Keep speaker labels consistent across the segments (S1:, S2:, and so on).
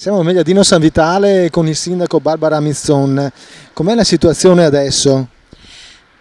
S1: Siamo a Mediadino San Vitale con il sindaco Barbara Mizzon. Com'è la situazione adesso?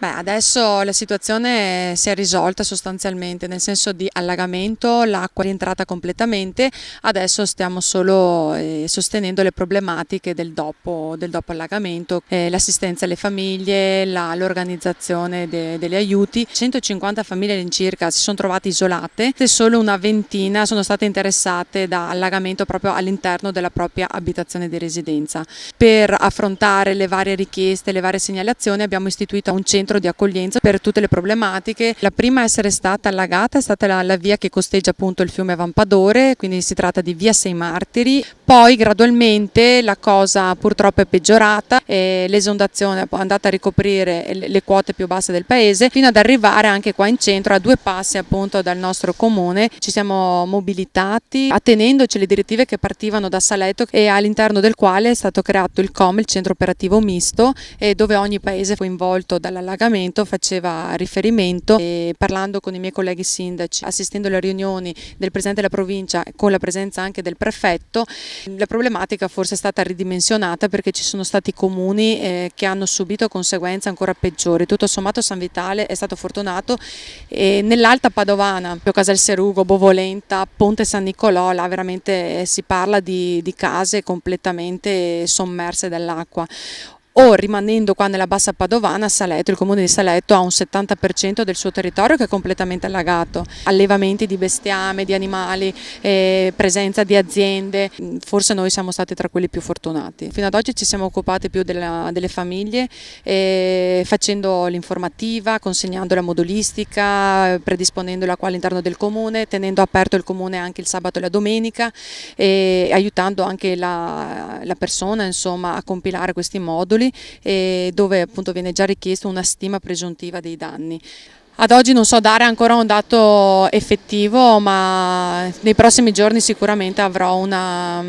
S2: Beh, adesso la situazione si è risolta sostanzialmente, nel senso di allagamento, l'acqua è rientrata completamente, adesso stiamo solo sostenendo le problematiche del dopo allagamento, l'assistenza alle famiglie, l'organizzazione degli aiuti. 150 famiglie all'incirca si sono trovate isolate e solo una ventina sono state interessate da allagamento proprio all'interno della propria abitazione di residenza. Per affrontare le varie richieste, le varie segnalazioni abbiamo istituito un centro di accoglienza per tutte le problematiche. La prima a essere stata allagata è stata la via che costeggia appunto il fiume Vampadore, quindi si tratta di via Sei Martiri. Poi gradualmente la cosa purtroppo è peggiorata e l'esondazione è andata a ricoprire le quote più basse del paese fino ad arrivare anche qua in centro a 2 passi appunto dal nostro comune. Ci siamo mobilitati attenendoci alle direttive che partivano da Saletto e all'interno del quale è stato creato il COM, il centro operativo misto, dove ogni paese coinvolto dall'allagamento faceva riferimento, e parlando con i miei colleghi sindaci, assistendo alle riunioni del presidente della provincia con la presenza anche del prefetto, la problematica forse è stata ridimensionata perché ci sono stati comuni che hanno subito conseguenze ancora peggiori. Tutto sommato San Vitale è stato fortunato, e nell'Alta Padovana, Casalserugo, Bovolenta, Ponte San Nicolò, là veramente si parla di case completamente sommerse dall'acqua. O rimanendo qua nella bassa padovana, Saletto, il comune di Saletto ha un 70% del suo territorio che è completamente allagato, allevamenti di bestiame, di animali, presenza di aziende. Forse noi siamo stati tra quelli più fortunati. Fino ad oggi ci siamo occupati più delle famiglie, facendo l'informativa, consegnando la modulistica, predisponendola qua all'interno del comune, tenendo aperto il comune anche il sabato e la domenica, e aiutando anche la persona insomma a compilare questi moduli, dove appunto viene già richiesto una stima presuntiva dei danni. Ad oggi non so dare ancora un dato effettivo, ma nei prossimi giorni sicuramente avrò una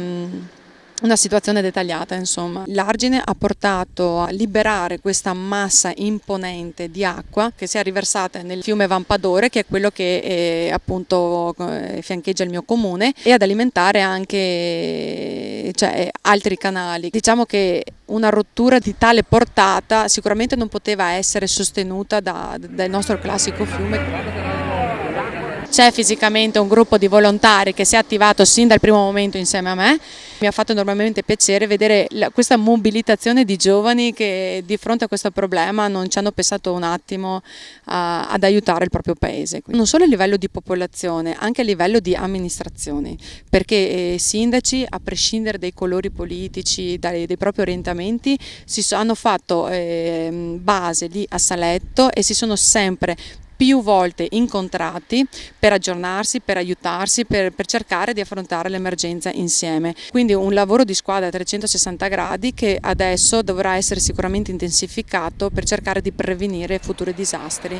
S2: situazione dettagliata, insomma. L'argine ha portato a liberare questa massa imponente di acqua che si è riversata nel fiume Vampadore, che è quello che appunto fiancheggia il mio comune, e ad alimentare anche altri canali. Diciamo che una rottura di tale portata sicuramente non poteva essere sostenuta dal nostro classico fiume. C'è fisicamente un gruppo di volontari che si è attivato sin dal primo momento insieme a me. Mi ha fatto enormemente piacere vedere questa mobilitazione di giovani che di fronte a questo problema non ci hanno pensato un attimo ad aiutare il proprio paese. Non solo a livello di popolazione, anche a livello di amministrazioni, perché i sindaci, a prescindere dai colori politici, dai propri orientamenti, hanno fatto base lì a Saletto e si sono sempre più volte incontrati per aggiornarsi, per aiutarsi, per cercare di affrontare l'emergenza insieme. Quindi un lavoro di squadra a 360 gradi che adesso dovrà essere sicuramente intensificato per cercare di prevenire futuri disastri.